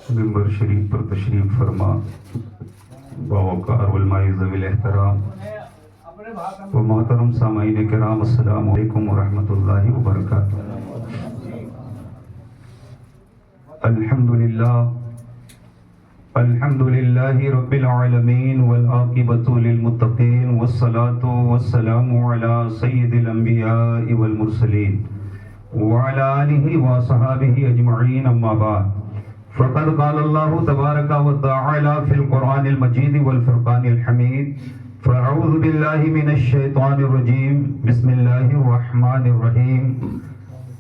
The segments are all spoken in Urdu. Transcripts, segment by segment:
ممبر شریف پر تشریف فرما باوقار علماء ذوی الاحترام و محترم سامعین کرام، السلام علیکم ورحمۃ اللہ وبرکاتہ۔ الحمد للہ رب العالمین والعاقبۃ للمتقین والصلاة والسلام علی سید الانبیاء والمرسلین وعلی آلہ وصحابہ اجمعین، اما بعد فقد قال اللہ تبارک وتعالی فی القرآن المجید والفرقان الحمید، فاعوذ باللہ من الشیطان الرجیم، بسم اللہ الرحمن الرحیم،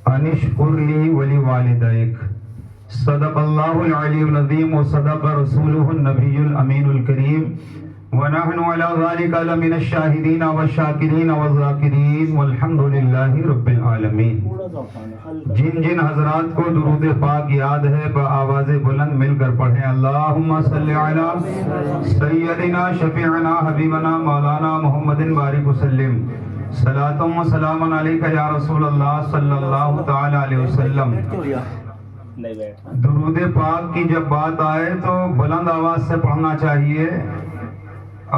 ان اشکر لی ولوالدیک، صدق اللہ العلی العظیم وصدق رسولہ النبی الامین الکریم، ونحن علی ذلک لمن الشاہدین والشاکرین والذاکرین والحمد للہ رب العالمین۔ جن جن حضرات کو درود پاک یاد ہے بآواز بلند مل کر پڑھیں، اللہم صلی علی سیدنا شفیعنا حبیبنا مولانا محمد بارک وسلم، صلاۃ و سلام علیک یا رسول اللہ صلی اللہ تعالی علیہ وسلم۔ درود پاک کی جب بات آئے تو بلند آواز سے پڑھنا چاہیے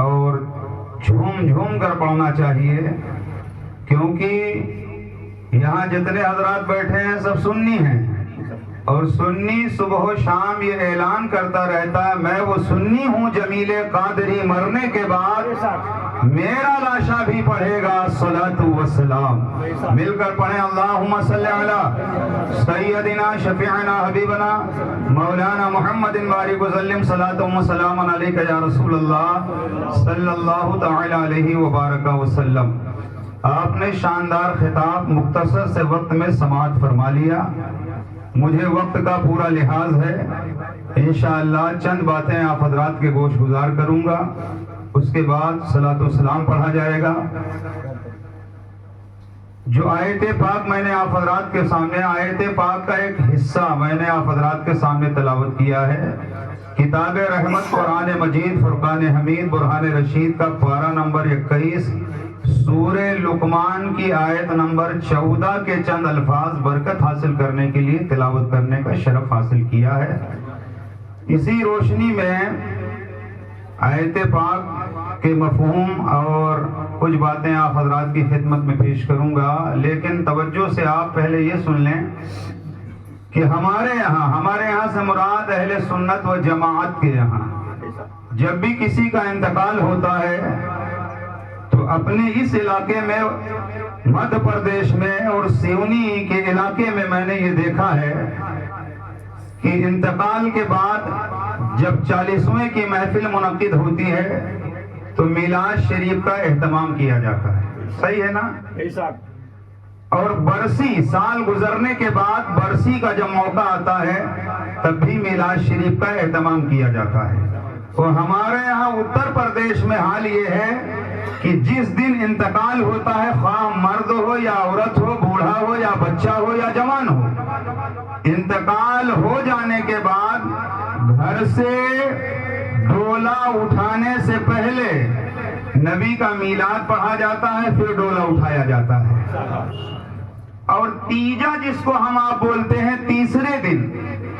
اور جھوم جھوم کر پڑھنا چاہیے، کیونکہ یہاں جتنے حضرات بیٹھے ہیں سب سنی ہیں، اور سنی صبح و شام یہ اعلان کرتا رہتا ہے میں وہ سنی ہوں جمیل قادری، مرنے کے بعد میرا لاشا بھی پڑھے گا الصلاۃ والسلام۔ مل کر پڑھیں، اللہم صلی علی سیدنا شفیعنا حبیبنا مولانا محمد بارک وسلم، صلاۃ و سلام علیک یا رسول اللہ صلی اللہ تعالی علیہ وبارک وسلم۔ آپ نے شاندار خطاب مختصر سے وقت میں سماعت فرما لیا، مجھے وقت کا پورا لحاظ ہے، انشاءاللہ چند باتیں آپ حضرات کے گوش گزار کروں گا، اس کے بعد صلاۃ و سلام پڑھا جائے گا۔ جو آیت پاک میں نے آپ حضرات کے سامنے، آیت پاک کا ایک حصہ میں نے آپ حضرات کے سامنے تلاوت کیا ہے، کتاب رحمت قرآن مجید فرقان حمید برہان رشید کا پارہ نمبر 21 سورہ لقمان کی آیت نمبر 14 کے چند الفاظ برکت حاصل کرنے کے لیے تلاوت کرنے کا شرف حاصل کیا ہے۔ اسی روشنی میں آیت پاک کے مفہوم اور کچھ باتیں آپ حضرات کی خدمت میں پیش کروں گا، لیکن توجہ سے آپ پہلے یہ سن لیں کہ ہمارے یہاں سے مراد اہل سنت و جماعت کے یہاں جب بھی کسی کا انتقال ہوتا ہے تو اپنے اس علاقے میں مدھیہ پردیش میں اور سیونی کے علاقے میں نے یہ دیکھا ہے کہ انتقال کے بعد جب 40ویں کی محفل منعقد ہوتی ہے تو میلاد شریف کا اہتمام کیا جاتا ہے، صحیح ہے نا؟ اور برسی سال گزرنے کے بعد برسی کا جب موقع آتا ہے تب بھی میلاد شریف کا اہتمام کیا جاتا ہے۔ اور ہمارے یہاں اتر پردیش میں حال یہ ہے کہ جس دن انتقال ہوتا ہے، خواہ مرد ہو یا عورت ہو، بوڑھا ہو یا بچہ ہو یا جوان ہو، انتقال ہو جانے کے بعد گھر سے ڈولا اٹھانے سے پہلے نبی کا میلاد پڑھا جاتا ہے، پھر ڈولا اٹھایا جاتا ہے۔ اور تیجا جس کو ہم آپ بولتے ہیں تیسرے دن،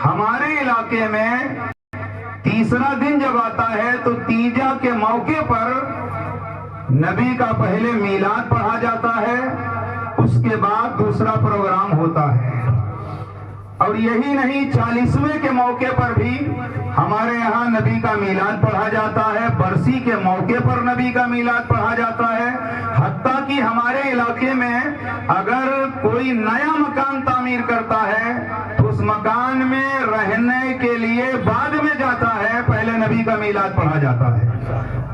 ہمارے علاقے میں تیسرا دن جب آتا ہے تو تیجا کے موقع پر نبی کا پہلے میلاد پڑھا جاتا ہے، اس کے بعد دوسرا پروگرام ہوتا ہے۔ اور یہی نہیں، 40ویں کے موقع پر بھی ہمارے یہاں نبی کا میلاد پڑھا جاتا ہے، برسی کے موقع پر نبی کا میلاد پڑھا جاتا ہے، حتیٰ کہ ہمارے علاقے میں اگر کوئی نیا مکان تعمیر کرتا ہے تو اس مکان میں رہنے کے لیے بعد میں جاتا ہے، پہلے نبی کا میلاد پڑھا جاتا ہے۔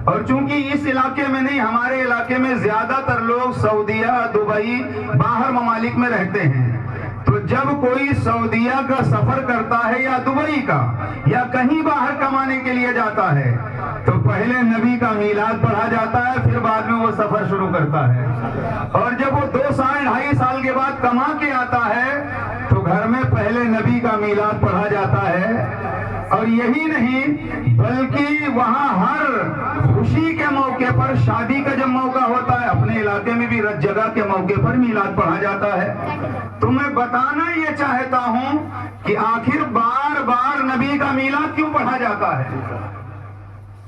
اور چونکہ اس علاقے میں نہیں، ہمارے علاقے میں زیادہ تر لوگ سعودیہ، دبئی، باہر ممالک میں رہتے ہیں، تو جب کوئی سعودیہ کا سفر کرتا ہے یا دبئی کا یا کہیں باہر کمانے کے لیے جاتا ہے تو پہلے نبی کا میلاد پڑھا جاتا ہے، پھر بعد میں وہ سفر شروع کرتا ہے۔ اور جب وہ 2 سال 2.5 سال کے بعد کما کے آتا ہے تو گھر میں پہلے نبی کا میلاد پڑھا جاتا ہے۔ اور یہی نہیں بلکہ وہاں ہر خوشی کے موقع پر اور شادی کا جب موقع ہوتا ہے اپنے علاقے میں بھی رت جگہ کے موقع پر میلاد پڑھا جاتا ہے. تو میں بتانا یہ چاہتا ہوں کہ آخر بار بار نبی کا میلاد کیوں پڑھا جاتا ہے؟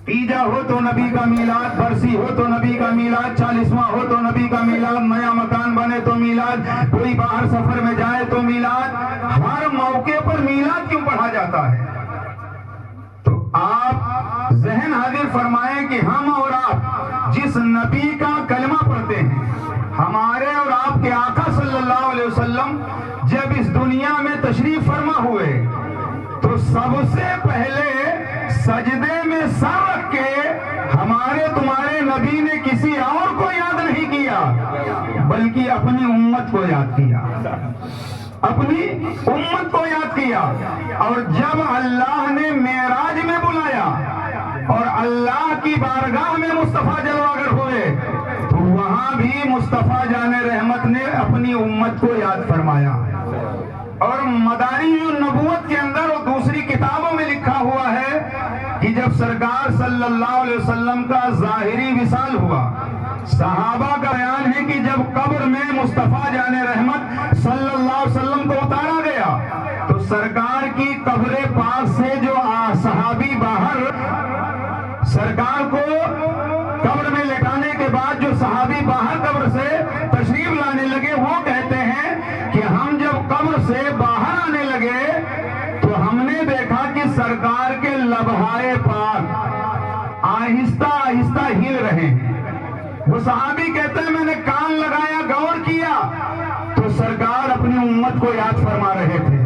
تیجا ہو تو نبی کا میلاد، برسی ہو تو نبی کا میلاد، 40واں ہو تو نبی کا میلاد، نیا مکان بنے تو میلاد، کوئی باہر سفر میں جائے تو میلاد. ہر موقع پر میلاد کیوں پڑھا جاتا ہے؟ تو آپ ذہن حاضر فرمائیں کہ ہم اور آپ جس نبی کا کلمہ پڑھتے ہیں، ہمارے اور آپ کے آقا صلی اللہ علیہ وسلم جب اس دنیا میں تشریف فرما ہوئے تو سب سے پہلے سجدے میں سر رکھ کے ہمارے تمہارے نبی نے کسی اور کو یاد نہیں کیا بلکہ اپنی امت کو یاد کیا، اپنی امت کو یاد کیا. اور جب اللہ نے معراج میں بلایا اور اللہ کی بارگاہ میں مصطفیٰ جلوگر ہوئے تو وہاں بھی مصطفیٰ جان رحمت نے اپنی امت کو یاد فرمایا. اور مدارج النبوت کے اندر اور دوسری کتابوں میں لکھا ہوا ہے کہ جب سرکار صلی اللہ علیہ وسلم کا ظاہری وصال ہوا، صحابہ کا بیان ہے کہ جب قبر میں مصطفیٰ جان رحمت صلی اللہ علیہ وسلم کو اتارا گیا تو سرکار کی قبر پاک سے جو صحابی باہر سرکار کو قبر میں لٹانے کے بعد جو صحابی باہر قبر سے تشریف لانے لگے وہ کہتے ہیں کہ ہم جب قبر سے باہر آنے لگے تو ہم نے دیکھا کہ سرکار کے لبہائے پاک آہستہ آہستہ ہل رہے ہیں. وہ صحابی کہتے ہیں میں نے کان لگایا، غور کیا تو سرکار اپنی امت کو یاد فرما رہے تھے.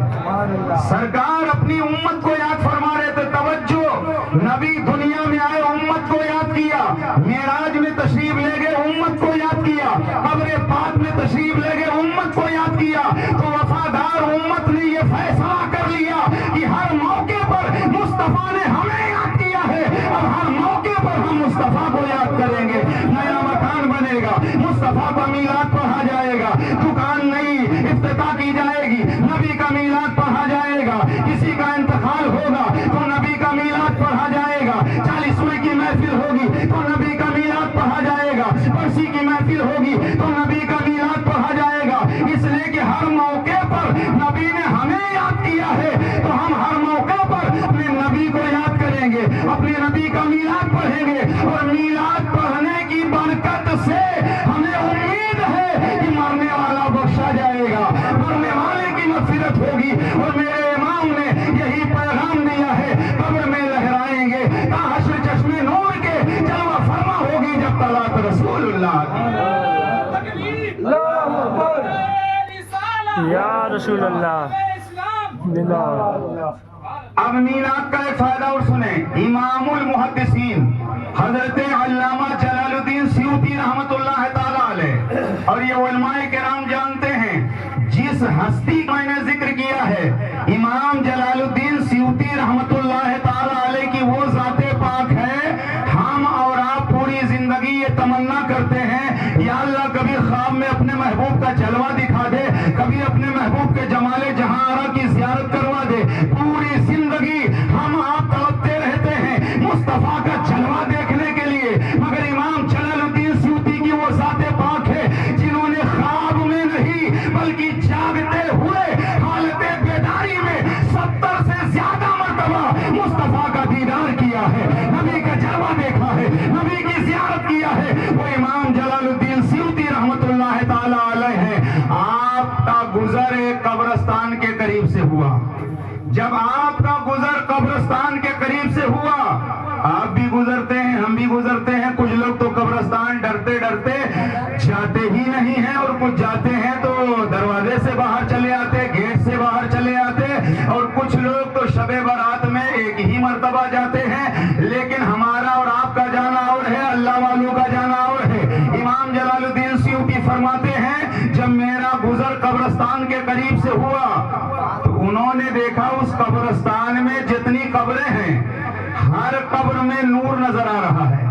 سرکار اپنی امت کو یاد فرما رہے تھے. توجہ، نبی دنیا میں آئے، امت کو یاد کیا، معراج میں تشریف لے گئے، امت کو یاد کیا، قبر پاک میں تشریف لے گئے، امت کو یاد کیا. تو وفادار امت نے یہ فیصلہ کر لیا کہ ہر موقع پر مصطفیٰ نے ہمیں یاد کیا ہے، اب ہر موقع پر ہم مصطفیٰ کو یاد کریں گے. نیا مکان بنے گا، مصطفیٰ کا میلاد پڑھا جائے گا، دکان نئی افتتاح کی جائے گی، نبی کا میلاد پڑھا جائے گا، کسی کا انتقال ہوگا تو نبی کا میلاد پڑھا جائے گا، 40ویں کی محفل ہوگی تو نبی کا میلاد پڑھا جائے گا، برسی کی محفل ہوگی تو نبی کا میلاد پڑھا جائے گا. اس لیے کہ ہر موقع پر نبی نے ہمیں یاد کیا ہے تو ہم ہر موقع پر اپنے نبی کو یاد کریں گے، اپنے نبی کا میلاد پڑھیں گے. اور میلاد پڑھنے کی برکت سے ہمیں امید ہے کہ مرنے والا بخشا جائے گا، مرنے والے کی مغفرت ہوگی. اور میرے امام نے یہی پیغام دیا ہے، قبر میں لہرائیں گے تا حشر چشمے نور کے جلوہ فرما ہوگی جب طلعت رسول اللہ. یا رسول اللہ. اب میلاد کا ایک فائدہ اور سنیں. امام المحدثین حضرت علامہ جلال الدین سیوطی رحمت اللہ تعالی علیہ اور یہ علماء کرام جانتے ہیں جس ہستی میں نے ذکر کیا ہے امام جلال الدین سیوطی رحمت اللہ تعالی علیہ کی وہ ذات پاک ہے. ہم اور آپ پوری زندگی یہ تمنا کرتے ہیں یا اللہ کبھی خواب میں اپنے محبوب کا جلوہ دکھا دے، کبھی اپنے محبوب کے جمال جہاں آرا کی زیارت کروا دے. پوری زندگی ہم آپ تڑپتے رہتے ہیں مصطفیٰ کا جلوہ دیکھنے کے لیے، مگر امام جلال الدین سیوطی کی وہ ذات پاک ہے جنہوں نے خواب میں نہیں بلکہ جاگتے ہوئے حالت بیداری میں 70 سے زیادہ مرتبہ مصطفیٰ کا دیدار کیا ہے، نبی کا جلوہ دیکھا ہے، نبی کی زیارت کیا ہے. وہ امام جلال الدین سیوطی رحمت اللہ تعالی علیہ ہیں. آپ کا گزر ایک قبرستان کے قریب سے ہوا. جب آپ کا گزر قبرستان کے قریب سے ہوا، آپ بھی گزرتے ہیں، ہم بھی گزرتے ہیں. کچھ لوگ تو قبرستان ڈرتے ڈرتے جاتے ہی نہیں ہیں اور کچھ جاتے ہیں تو دروازے سے باہر چلے آتے، گیٹ سے باہر چلے آتے، اور کچھ لوگ تو شب برات میں ایک ہی مرتبہ جاتے ہیں. لیکن ہمارا اور آپ کا جانا اور ہے، اللہ والوں کا جانا اور ہے. امام جلال الدین سیوطی فرماتے ہیں جب میرا گزر قبرستان کے قریب سے ہوا تو انہوں نے دیکھا اس قبرستان میں جتنی قبریں ہیں ہر قبر میں نور نظر آ رہا ہے،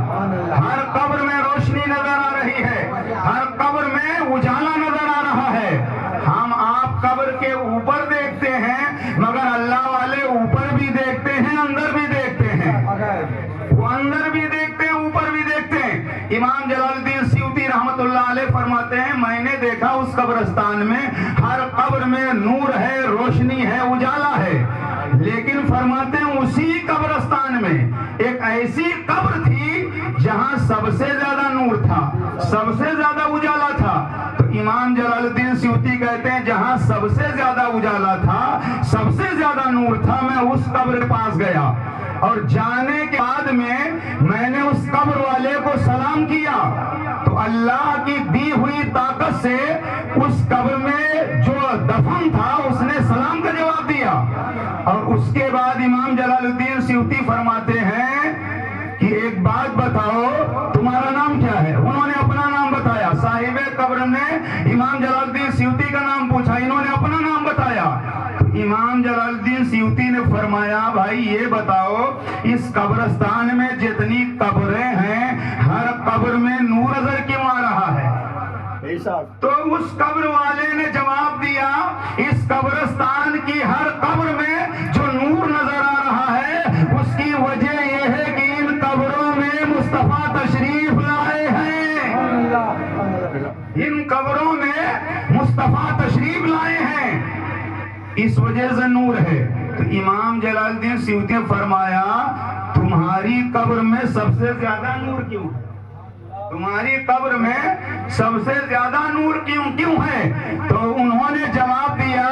ہر قبر میں روشنی نظر آ رہی ہے، ہر قبر میں اجالا نظر آ رہا ہے. ہم آپ قبر کے اوپر دیکھتے ہیں مگر اللہ والے اوپر بھی دیکھتے ہیں، اندر بھی دیکھتے ہیں. وہ اندر بھی دیکھتے ہیں، اوپر بھی دیکھتے ہیں. امام جلال الدین سیوطی رحمت اللہ علیہ فرماتے ہیں میں نے دیکھا اس قبرستان میں ہر قبر میں نور ہے، روشنی ہے، اجالا ہے، لیکن فرماتے ہیں اسی قبرستان میں ایک ایسی قبر تھی جہاں سب سے زیادہ نور تھا، سب سے زیادہ اجالا تھا۔ تو امام جلال الدین سیوطی کہتے ہیں جہاں سب سے زیادہ اجالا تھا، سب سے زیادہ نور تھا، میں اس قبر کے پاس گیا اور جانے کے بعد میں نے اس قبر والے کو سلام کیا تو اللہ کی دی ہوئی طاقت سے اس قبر میں جو دفن تھا اس نے سلام کا جواب دیا۔ اور اس کے بعد امام جلال الدین سیوطی فرماتے ہیں کہ ایک بات بتاؤ تمہارا نام کیا ہے؟ انہوں نے اپنا نام بتایا، صاحب قبر نے امام جلال الدین سیوطی کا نام پوچھا، انہوں نے اپنا نام بتایا۔ امام جلال الدین سیوطی نے فرمایا بھائی یہ بتاؤ اس قبرستان میں جتنی قبریں ہیں ہر قبر میں نور نظر کیوں آ رہا ہے؟ تو اس قبر والے نے جواب دیا اس قبرستان کی ہر قبر میں جو نور نظر آ رہا ہے اس کی وجہ یہ ہے کہ ان قبروں میں مصطفیٰ تشریف لائے ہیں، ان قبروں میں مصطفیٰ تشریف لائے ہیں، اس وجہ سے نور ہے۔ تو امام جلال الدین سیوطی نے فرمایا تمہاری قبر میں سب سے زیادہ نور کیوں ہے؟ تمہاری قبر میں سب سے زیادہ نور کیوں ہے؟ تو انہوں نے جواب دیا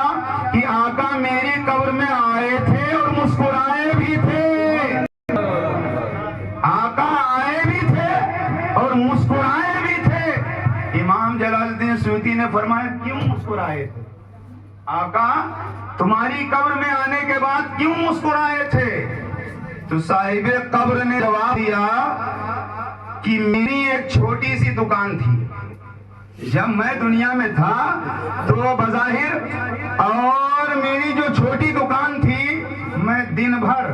کہ آقا میری قبر میں آئے تھے اور مسکرائے بھی تھے، آقا آئے بھی تھے اور مسکرائے بھی تھے۔ امام جلال الدین سیوطی نے فرمایا کیوں مسکرائے تھے؟ آقا تمہاری قبر میں آنے کے بعد کیوں مسکرائے تھے؟ تو صاحب قبر نے جواب دیا کہ میری ایک چھوٹی سی دکان تھی، جب میں دنیا میں تھا تو بظاہر اور میری جو چھوٹی دکان تھی میں دن بھر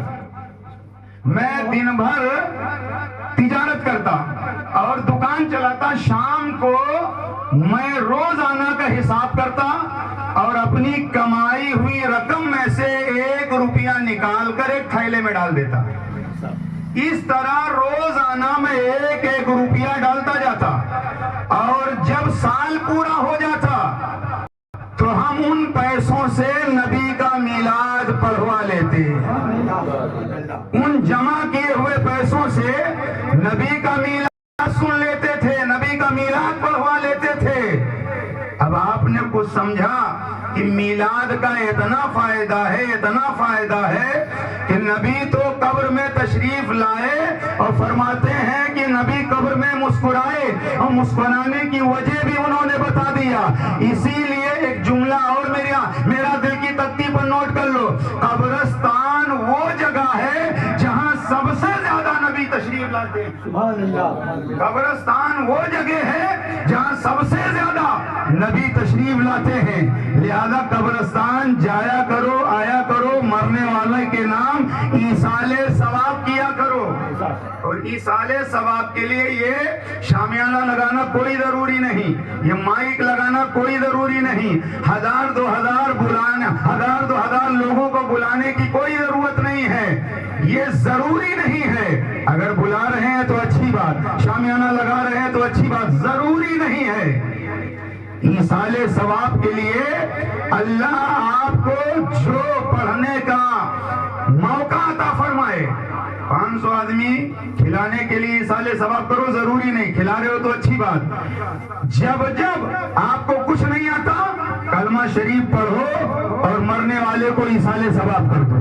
تجارت کرتا اور دکان چلاتا، شام کو میں روزانہ کا حساب کرتا اور اپنی کمائی ہوئی رقم میں سے 1 روپیہ نکال کر ایک تھیلے میں ڈال دیتا۔ اس طرح روزانہ میں 1 روپیہ ڈالتا جاتا اور جب سال پورا ہو جاتا تو ہم ان پیسوں سے نبی کا میلاد پڑھوا لیتے، ان جمع کیے ہوئے پیسوں سے نبی کا میلاد سن لیتے تھے، نبی کا میلاد پڑھوا لیتے تھے۔ اب آپ نے کچھ سمجھا کہ میلاد کا اتنا فائدہ ہے کہ نبی تو قبر میں تشریف لائے اور فرماتے ہیں کہ نبی قبر میں مسکرائے اور مسکرانے کی وجہ بھی انہوں نے بتا دیا۔ اسی لیے ایک جملہ اور میرا دل کی تختی پر نوٹ کر لو، قبرستان وہ جگہ ہے جہاں سب سے زیادہ نبی تشریف لاتے ہیں۔ قبرستان وہ جگہ ہے جہاں سب سے زیادہ نبی تشریف لاتے ہیں، لہذا قبرستان جایا کرو، آیا کرو، مرنے والے کے نام ایصال ثواب کیا کرو۔ اور ایصال ثواب کے لیے یہ شامیانہ لگانا کوئی ضروری نہیں، یہ مائک لگانا کوئی ضروری نہیں، 1000 2000 لوگوں کو بلانے کی کوئی ضرورت نہیں ہے، یہ ضروری نہیں ہے۔ اگر بلا رہے ہیں تو اچھی بات، شامیانہ لگا رہے ہیں تو اچھی بات، ضروری نہیں ہے۔ ایصال ثواب کے لیے اللہ آپ کو جو پڑھنے کا موقع عطا فرمائے، 500 آدمی کھلانے کے لیے ایصال ثواب کرو، ضروری نہیں، کھلا رہے ہو تو اچھی بات۔ جب آپ کو کچھ نہیں آتا کلمہ شریف پڑھو اور مرنے والے کو ایصال ثواب کر دو۔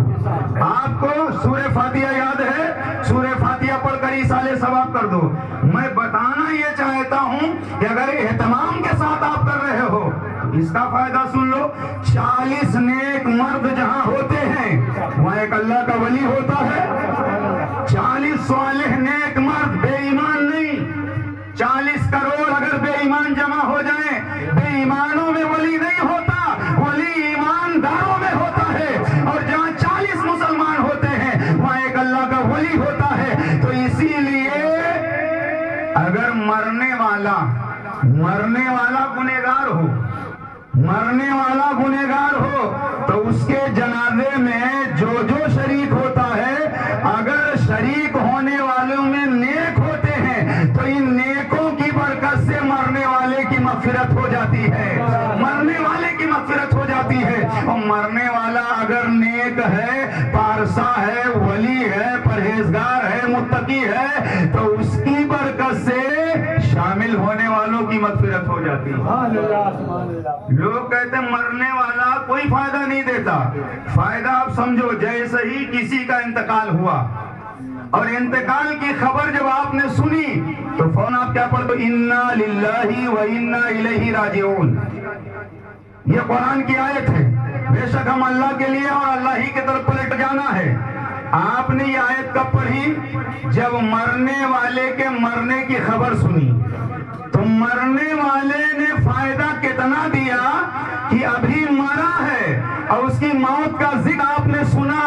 آپ کو سورہ فاتحہ یاد ہے، سورہ فاتحہ پڑھ کر ایصال ثواب کر دو۔ میں بتانا یہ چاہتا ہوں کہ اگر اہتمام کے ساتھ آپ کر رہے ہو اس کا فائدہ سن لو۔ 40 نیک مرد جہاں ہوتے ہیں وہاں ایک اللہ کا ولی ہوتا ہے۔ 40 صالح نیک مرد، بے ایمان نہیں، 40 کروڑ اگر بے ایمان جمع ہو جائیں، بے ایمانوں میں ولی نہیں ہوتا، ولی ایمانداروں میں ہوتا ہے، اور جہاں 40 مسلمان ہوتے ہیں وہاں ایک اللہ کا ولی ہوتا ہے۔ تو اسی لیے اگر مرنے والا گنہگار ہو تو اس کے جنازے میں جو شریک ہوتا ہے، اگر شریک ہونے والوں میں نیک ہوتے ہیں تو ان نیک جاتی ہے. اور مرنے والا اگر نیک ہے، پارسا ہے، ولی ہے، پرہیزگار ہے، متقی ہے، تو اس کی برکت سے شامل ہونے والوں کی مغفرت ہو جاتی ہے. لوگ کہتے ہیں مرنے والا کوئی فائدہ نہیں دیتا. فائدہ آپ سمجھو، جیسے ہی کسی کا انتقال ہوا اور انتقال کی خبر جب آپ نے سنی تو فوراً آپ کیا پڑھتے؟ انا للہ و انا الیہ راجعون. یہ قرآن کی آیت ہے. بے شک ہم اللہ کے لیے اور اللہ ہی کی طرف پلٹ جانا ہے. آپ نے یہ آیت کب پڑھی؟ جب مرنے والے کے مرنے کی خبر سنی. تو مرنے والے نے فائدہ کتنا دیا کہ ابھی مرا ہے اور اس کی موت کا ذکر آپ نے سنا،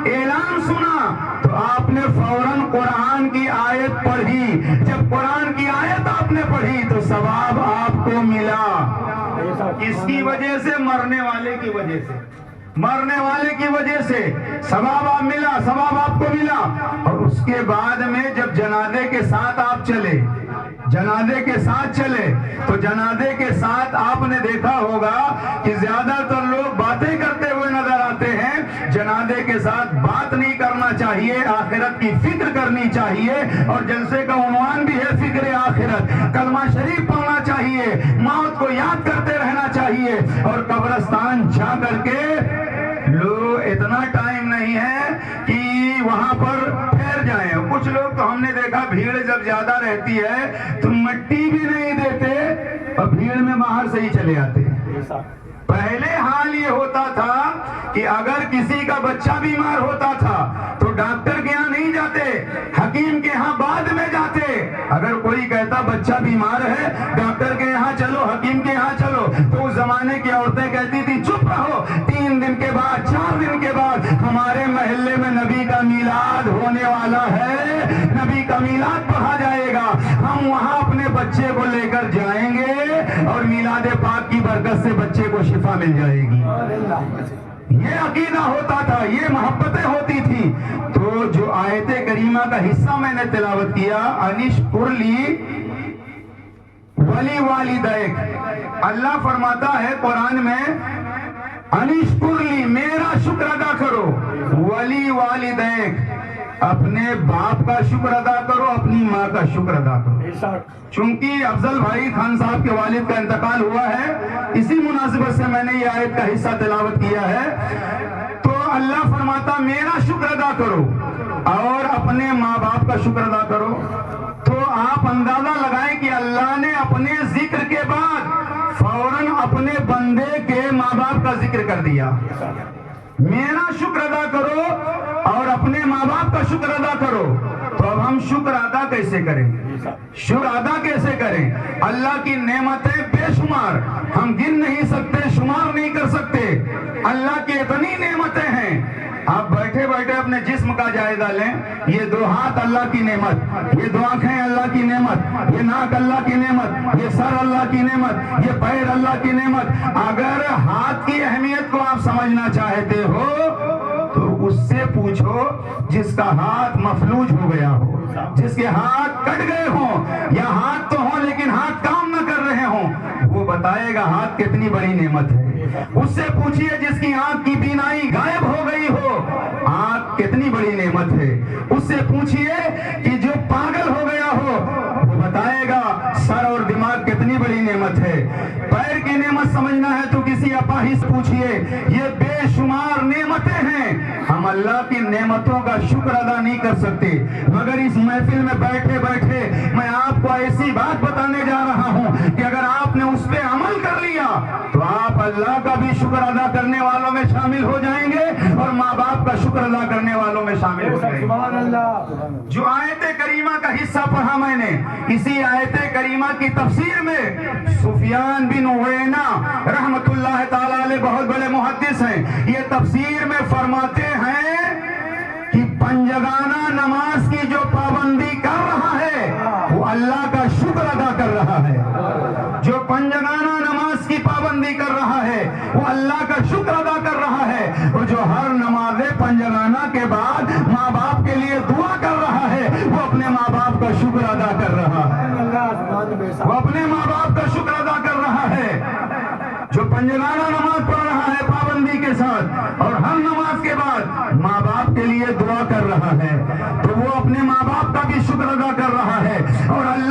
اعلان سنا، تو آپ نے فوراً قرآن کی آیت پڑھی. جب قرآن کی آیت آپ نے پڑھی تو ثواب آپ کو ملا. اس کی وجہ سے، مرنے والے کی وجہ سے، مرنے والے کی وجہ سے ثواب آپ ملا، ثواب آپ کو ملا. اور اس کے بعد میں جب جنازے کے ساتھ آپ چلے، جنازے کے ساتھ چلے تو جنازے کے ساتھ آپ نے دیکھا ہوگا کہ زیادہ تر لوگ باتیں کرتے ہوئے نظر آتے ہیں. جنازے کے ساتھ بات نہیں کرنا چاہیے، آخرت کی فکر کرنی چاہیے. اور جلسے کا عنوان بھی ہے فکر آخرت. کلمہ شریف پڑھنا چاہیے، موت کو یاد کرتے رہنا چاہیے. اور قبرستان جا کر کے لوگ اتنا ٹائم نہیں ہے کہ وہاں پر ٹھہر جائیں. کچھ لوگ تو ہم نے دیکھا بھیڑ جب زیادہ رہتی ہے تو مٹی بھی نہیں دیتے اور بھیڑ میں باہر سے ہی چلے آتے ہیں. پہلے حال یہ ہوتا تھا کہ اگر کسی کا بچہ بیمار ہوتا تھا تو ڈاکٹر کے یہاں نہیں جاتے، حکیم کے یہاں بعد میں جاتے. اگر کوئی کہتا بچہ بیمار ہے، ڈاکٹر کے یہاں چلو، حکیم کے یہاں چلو، تو اس زمانے کی عورتیں کہتی تھی چپ رہو، 3 دن کے بعد، 4 دن کے بعد ہمارے محلے میں نبی کا میلاد ہونے والا ہے، نبی کا میلاد پڑھا جائے گا، ہم وہاں اپنے بچے کو لے کر جائیں گے اور میلاد پاک کی برکت سے بچے کو شفا مل جائے گی. یہ عقیدہ ہوتا تھا، یہ محبتیں ہوتی تھی. تو جو آیت کریمہ کا حصہ میں نے تلاوت کیا، انشکر لی ولی والدیک، اللہ فرماتا ہے قرآن میں انشکر لی، میرا شکر ادا کرو، ولی والدیک، اپنے باپ کا شکر ادا کرو، اپنی ماں کا شکر ادا کرو. چونکہ افضل بھائی خان صاحب کے والد کا انتقال ہوا ہے، اسی مناسبت سے میں نے یہ آیت کا حصہ تلاوت کیا ہے. تو اللہ فرماتا میرا شکر ادا کرو اور اپنے ماں باپ کا شکر ادا کرو. تو آپ اندازہ لگائیں کہ اللہ نے اپنے ذکر کے بعد فوراً اپنے بندے کے ماں باپ کا ذکر کر دیا. میرا شکر ادا کرو اور اپنے ماں باپ کا شکر ادا کرو. تو اب ہم شکر ادا کیسے کریں؟ شکر ادا کیسے کریں؟ اللہ کی نعمتیں بے شمار، ہم گن نہیں سکتے، شمار نہیں کر سکتے. اللہ کی اتنی نعمتیں ہیں. آپ بیٹھے بیٹھے اپنے جسم کا جائزہ لیں. یہ 2 ہاتھ اللہ کی نعمت، یہ 2 آنکھیں اللہ کی نعمت، یہ ناک اللہ کی نعمت، یہ سر اللہ کی نعمت، یہ پیر اللہ کی نعمت. اگر ہاتھ کی اہمیت کو آپ سمجھنا چاہتے ہو تو اس سے پوچھو جس کا ہاتھ مفلوج ہو گیا ہو، جس کے ہاتھ کٹ گئے ہوں یا ہاتھ تو ہوں لیکن ہاتھ کام نہ کر رہے ہوں، وہ بتائے گا ہاتھ کتنی بڑی نعمت ہے. اس سے پوچھئے جس کی آنکھ کی بینائی غائب ہو گئی ہو، آنکھ کتنی بڑی نعمت ہے. اس سے پوچھئے کہ جو پاگل ہو گیا ہو، وہ بتائے گا سر اور دماغ کتنی بڑی نعمت ہے. پیر کی نعمت سمجھنا ہے تو کسی اپاہج سے پوچھئے. یہ بے شمار نعمتیں ہیں، ہم اللہ کی نعمتوں کا شکر ادا نہیں کر سکتے. مگر اس محفل میں بیٹھے بیٹھے میں آپ کو ایسی بات بتانے جا رہا ہوں کہ اگر آپ نے اس پہ عمل کر لیا تو آپ اللہ کا بھی شکر ادا کرنے والوں میں شامل ہو جائیں گے اور ماں باپ کا شکر ادا کرنے والوں میں شامل ہو جائیں گے. جو آیت کریمہ کا حصہ پڑھا میں نے، اسی آیت کریمہ کی تفسیر میں سفیان بن عیینہ رحمت اللہ تعالی علیہ بہت بڑے محدث ہیں، یہ تفسیر میں فرماتے ہیں کہ پنجگانہ نماز کی جو پابندی کر رہا ہے وہ اللہ کا شکر ادا کر رہا ہے. جو پنجگانہ نماز کی پابندی کر رہا ہے وہ اللہ کا شکر ادا کر رہا ہے. اور جو ہر نماز پنجگانہ کے بعد ماں باپ کے لیے دعا کر رہا ہے وہ اپنے ماں باپ کا شکر ادا کر رہا ہے. وہ اپنے ماں باپ کا شکر ادا کر رہا ہے. جو پنجگانہ نماز پڑھ رہا ہے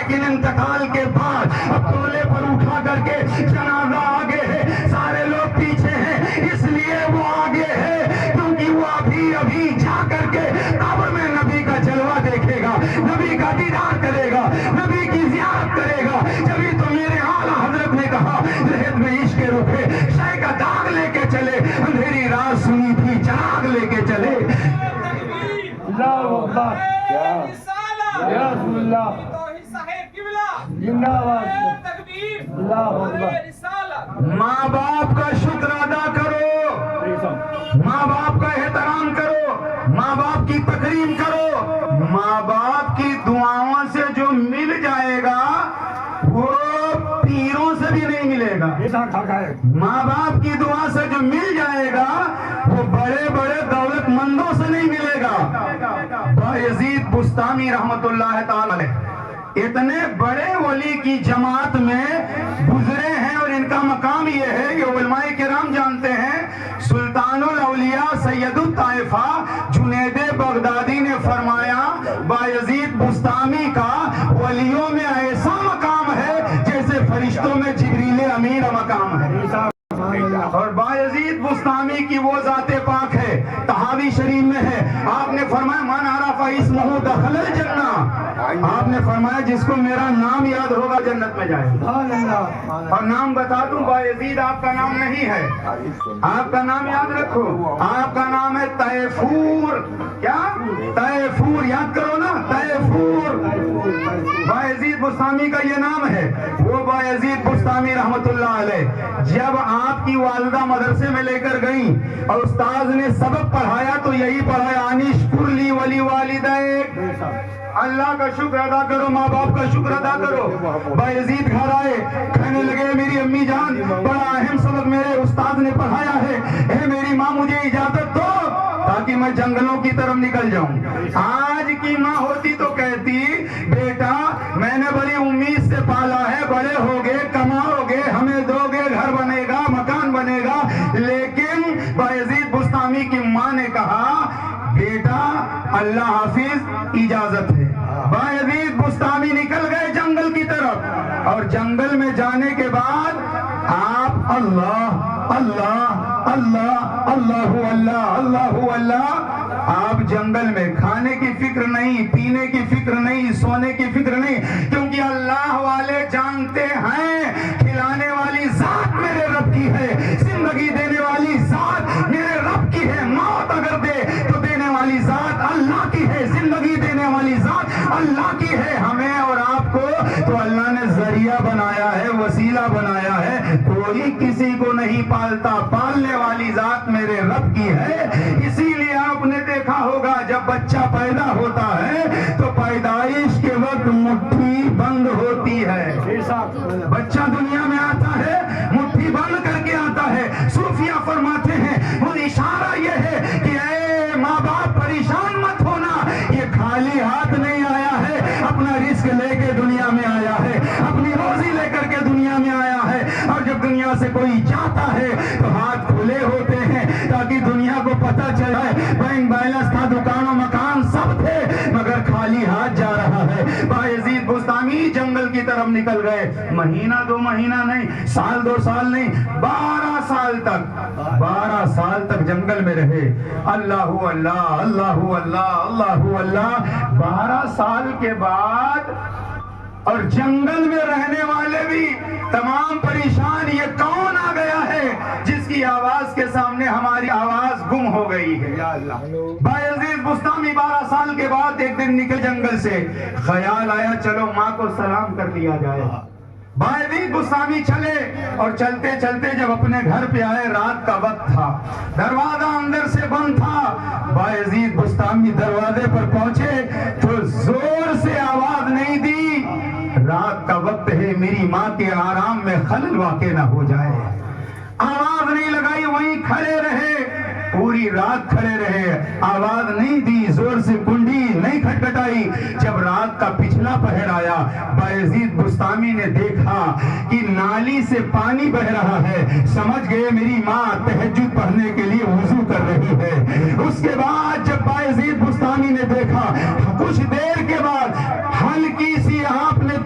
لیکن انتقال کے بعد اب ٹولے پر اٹھا کر کے جنازہ آگے ہے، سارے لوگ پیچھے ہیں، اس لیے وہ آگے ہے کیونکہ وہ ابھی جا کر کے قبر میں نبی کا جلوہ دیکھے گا، نبی کا دیدار کرے گا، نبی کی زیارت کرے گا۔ جبھی تو میرے اعلیٰ حضرت نے کہا لحد میں عشق رخے شے کا داغ لے کے چلے، اندھیری رات سنی تھی چراغ لے کے چلے۔ اللہ اکبر، یا رسول اللہ، زندہ باد، اللہ اکبر۔ ماں باپ کا شکر ادا کرو، ماں باپ کا احترام کرو، ماں باپ کی تکریم کرو۔ ماں باپ کی دعاؤں سے جو مل جائے گا وہ پیروں سے بھی نہیں ملے گا۔ ماں باپ کی دعا سے جو مل جائے گا وہ بڑے بڑے دولت مندوں سے نہیں ملے گا۔ بایزید بستامی رحمت اللہ تعالی علیہ اتنے بڑے ولی کی جماعت میں گزرے ہیں اور ان کا مقام یہ ہے کہ علماء کرام جانتے ہیں، سلطان الاولیاء سید الطائفہ جنید بغدادی نے فرمایا بایزید بستامی کا ولیوں میں ایسا مقام ہے جیسے فرشتوں میں جبریل امین مقام ہے۔ اور بایزید بستامی کی وہ ذات پاک ہے، طحاوی شریف میں ہے، آپ نے فرمایا من عرف اسمہ دخل الجنہ، آپ نے فرمایا جس کو میرا نام یاد ہوگا جنت میں جائے گا۔ اور نام بتا دوں، بایزید آپ کا نام نہیں ہے، آپ کا نام یاد رکھو، آپ کا نام ہے طیفور۔ کیا؟ طیفور، یاد کرو نا، طیفور بایزید بستامی کا یہ نام ہے۔ وہ بایزید بستامی رحمت اللہ علیہ جب آپ کی والدہ مدرسے میں لے کر گئیں اور استاذ نے سبق پڑھایا تو یہی پڑھایا انشکر لی ولی والدیک، اللہ کا شکر ادا کرو، ماں باپ کا شکر ادا کرو۔ بایزید گھر آئے، کہنے لگے میری امی جان بڑا اہم سبق میرے استاد نے پڑھایا ہے، اے میری ماں مجھے اجازت دو تاکہ میں جنگلوں کی طرف نکل جاؤں۔ آج کی ماں ہوتی تو کہتی بیٹا میں نے بڑی امید سے پالا ہے، بڑے ہوگے کماؤ گے ہمیں دو گے، گھر بنے گا مکان بنے گا، لیکن بایزید بستامی کی ماں نے کہا بیٹا اللہ حافظ اجازت ہے۔ بایزید بستامی نکل گئے جنگل کی طرف اور جنگل میں جانے کے بعد آپ اللہ اللہ اللہ اللہ اللہ اللہ اللہ، آپ جنگل میں کھانے کی فکر نہیں، پینے کی فکر نہیں، سونے کی فکر نہیں، کیونکہ اللہ والے جانتے ہیں کھلانے والی ذات میرے رب کی ہے، زندگی دینے والی ذات میرے رب کی ہے، موت اگر دے تو دینے والی ذات اللہ کی ہے، زندگی دینے والی ذات اللہ کی ہے۔ ہمیں اور آپ کو تو اللہ نے ذریعہ بنایا ہے، وسیلہ بنایا ہے، کوئی کسی کو نہیں پالتا، پالنے والی ذات میرے رب کی ہے۔ اسی لیے آپ نے دیکھا ہوگا جب بچہ پیدا ہوتا ہے تو پیدائش کے وقت مٹھی بند ہوتی ہے، بچہ دنیا میں آتا ہے مٹھی بند کر کے آتا ہے۔ صوفیہ فرماتے ہیں وہ اشارہ یہ ہے کہ اے ماں باپ پریشان مت ہونا، یہ خالی ہاتھ نہیں آیا ہے، اپنا رزق لے کے دنیا میں آیا ہے، اپنی روزی لے کر کے دنیا میں آیا ہے، اور جب دنیا سے کوئی جاتا ہے تو ہاتھ کھلے ہوتے ہیں تاکہ دنیا کو پتہ چلے بینک بیلنس تھا، دکان و مکان سب تھے، مگر خالی ہاتھ جا رہا ہے۔ بایزید بستامی جنگل کی طرف نکل گئے، مہینہ دو مہینہ نہیں، سال دو سال نہیں، 12 سال تک جنگل میں رہے۔ اللہ اللہ اللہ اللہ اللہ اللہ 12 سال کے بعد، اور جنگل میں رہنے والے بھی تمام پریشان، یہ کون آ گیا ہے جس کی آواز کے سامنے ہماری آواز گم ہو گئی ہے۔ بایزید بستامی 12 سال کے بعد ایک دن نکل جنگل سے، خیال آیا چلو ماں کو سلام کر لیا جائے۔ بایزید بستامی چلے اور چلتے چلتے جب اپنے گھر پہ آئے رات کا وقت تھا، دروازہ اندر سے بند تھا، بایزید بستامی دروازے پر پہنچے تو زور سے آواز نہیں دی، رات کا وقت ہے میری ماں کے آرام میں خلل واقع نہ ہو جائے، آواز نہیں لگائی، وہیں کھڑے رہے، پوری رات کھڑے رہے، آواز نہیں دی، زور سے کنڈی نہیں کھٹکھٹائی۔ جب رات کا پچھلا پہر آیا، بایزید بستامی نے دیکھا کہ نالی سے پانی بہ رہا ہے، سمجھ گئے میری ماں تہجد پڑھنے کے لیے وضو کر رہی ہے۔ اس کے بعد جب بایزید بستامی نے دیکھا، کچھ دیر کے بعد ہلکی سی آپ نے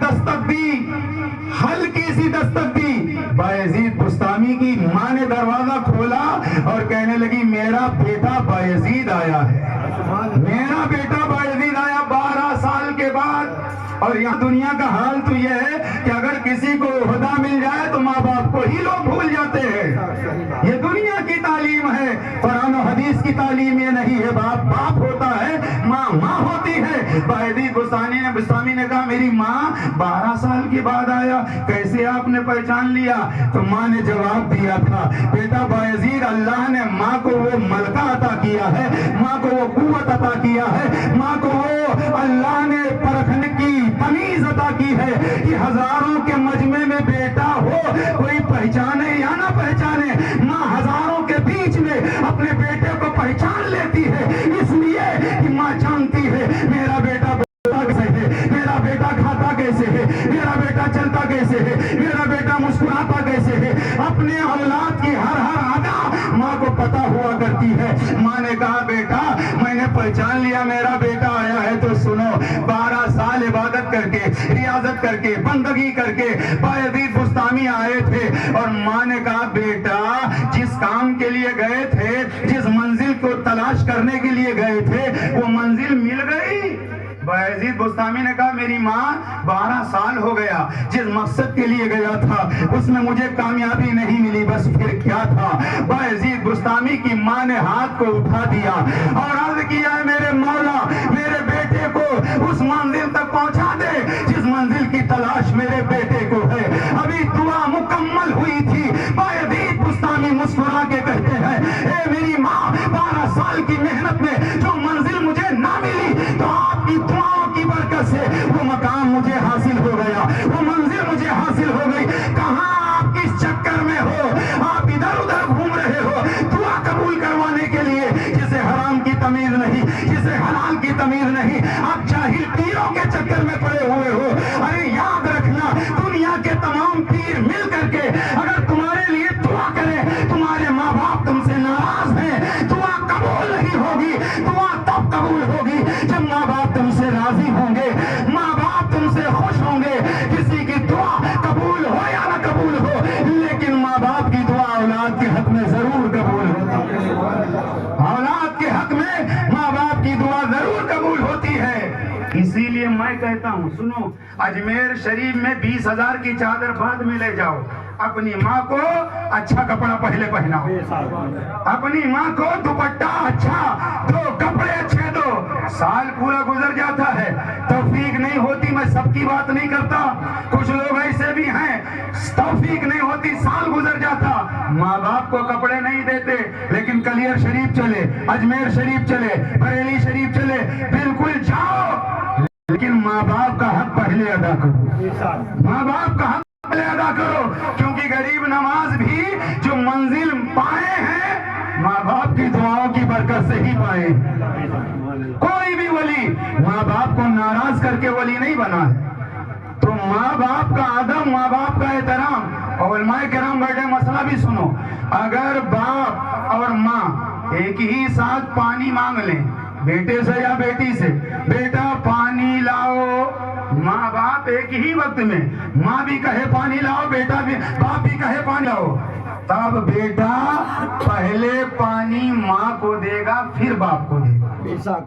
کا حال تو یہ ہے کہ اگر کسی کو عہدہ مل جائے تو ماں باپ کو ہی لوگ بھول جاتے ہیں. یہ دنیا کی تعلیم ہے, قرآن و حدیث کی تعلیم یہ نہیں ہے. باپ باپ ہوتا ہے, ماں ماں ہوتی ہے. بایزید بستامی نے کہا میری ماں 12 سال کے بعد آیا, کیسے آپ نے پہچان لیا؟ تو ماں نے جواب دیا تھا, بیٹا بایزید, اللہ نے ماں کو وہ ملکہ عطا کیا ہے, ماں کو وہ قوت عطا کیا ہے, ماں کو وہ اللہ نے پرکھنے کی تمیز عطا کی ہے کہ ہزاروں کے مجمع میں بیٹا ہو, کوئی پہچانے یا نہ پہچانے, ماں ہزاروں کے بیچ میں اپنے بیٹے کو پہچان لیتی ہے, اس لیے کہ ماں جانتی ہے میرا بیٹا کیسے ہے, میرا بیٹا کھاتا کیسے ہے, میرا بیٹا چلتا کیسے ہے, میرا بیٹا مسکراتا کیسے ہے. اپنے اولاد کی ہر ادا ماں کو پتا ہوا کرتی ہے. ماں نے کہا بیٹا میں نے پہچان لیا میرا بیٹا آیا ہے, تو سنو 12 سال عبادت کر کے, ریاضت کر کے, بندگی کر کے بایزید بستامی آئے تھے. اور ماں نے کہا بیٹا جس کام کے لیے گئے تھے, جس منزل کو تلاش کرنے کے لیے گئے تھے, وہ منزل مل گئی؟ بایزید بستامی نے کہا میری ماں 12 سال ہو گیا, جس مقصد کے لیے گیا تھا اس میں مجھے کامیابی نہیں ملی, بس پھر کیا تھا. بایزید بستامی کی ماں نے ہاتھ کو اٹھا دیا اور عرض کیا ہے میرے مولا میرے بیٹے کو اس منزل تک پہنچا دے جس منزل کی تلاش میرے بیٹے کو ہے. ابھی دعا مکمل ہوئی تھی, بایزید بستامی مسکرا کے کہتے ہیں اے میری ماں 12 سال کی محنت میں جو منزل مجھے نہ ملی, تو آپ کی دعاؤں کی برکت سے وہ مقام مجھے حاصل ہو گیا, وہ منزل مجھے حاصل ہو گئی. کہاں آپ کس چکر میں ہو, آپ ادھر ادھر گھوم رہے ہو دعا قبول کروانے کے لیے, جسے حرام کی تمیز نہیں, جسے حلال کی تمیز نہیں, آپ جاہل پیروں کے چکر میں پڑے ہوئے ہو. ارے یاد رکھنا دنیا کے تمام پیر مل کر کے اگر تمہارے لیے دعا کریں, تمہارے ماں باپ تم سے ناراض ہیں, دعا قبول نہیں ہوگی. دعا تب قبول ہوگی جب ماں باپ تم سے راضی ہوں گے, ماں باپ تم سے خوش ہوں گے. کسی کی دعا قبول ہو یا نہ قبول ہو, لیکن ماں باپ کی دعا اولاد کے حق میں ضرور قبول ہوتی ہے. اولاد کے حق میں ماں باپ کی دعا ضرور قبول ہوتی ہے. اسی لیے میں کہتا ہوں سنو, اجمیر شریف میں 20,000 کی چادر بعد میں لے جاؤ, اپنی ماں کو اچھا کپڑا پہلے پہناؤ, اپنی ماں کو دوپٹہ اچھا دو, کپڑے اچھے دو. سال پورا گزر جاتا ہے, توفیق نہیں ہوتی, میں سب کی بات نہیں کرتا, کچھ لوگ ایسے بھی ہیں توفیق نہیں ہوتی, سال گزر جاتا, ماں باپ کو کپڑے نہیں دیتے, لیکن کلیر شریف چلے, اجمیر شریف چلے, بریلی شریف چلے, بالکل جاؤ, لیکن ماں باپ کا حق پہلے ادا کرو, ماں باپ کا حق پہلے ادا کرو. کیونکہ غریب نواز بھی جو منزل پائے ہیں ماں باپ کی دعاؤں کی برکت سے ہی پائے. کوئی بھی ولی ماں باپ کو ناراض کر کے ولی نہیں بنا ہے. تو ماں باپ کا ادب, ماں باپ کا احترام. اور علماء کرام بیٹھے, مسئلہ بھی سنو, اگر باپ اور ماں ایک ہی ساتھ پانی مانگ لیں بیٹے سے یا بیٹی سے, بیٹا پانی لاؤ, ماں باپ ایک ہی وقت میں, ماں بھی کہے پانی لاؤ, بیٹا بھی, باپ بھی کہے پانی لاؤ, تب بیٹا پہلے پانی ماں کو دے گا پھر باپ کو دے گا.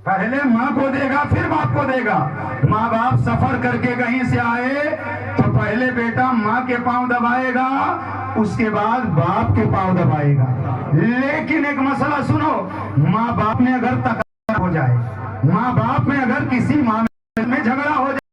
پہلے ماں کو دے گا پھر باپ کو دے گا. ماں باپ سفر کر کے کہیں سے آئے تو پہلے بیٹا ماں کے پاؤں دبائے گا, اس کے بعد باپ کے پاؤں دبائے گا. لیکن ایک مسئلہ سنو, ماں باپ میں اگر تکرار ہو جائے, ماں باپ میں اگر کسی معاملے میں جھگڑا ہو جائے,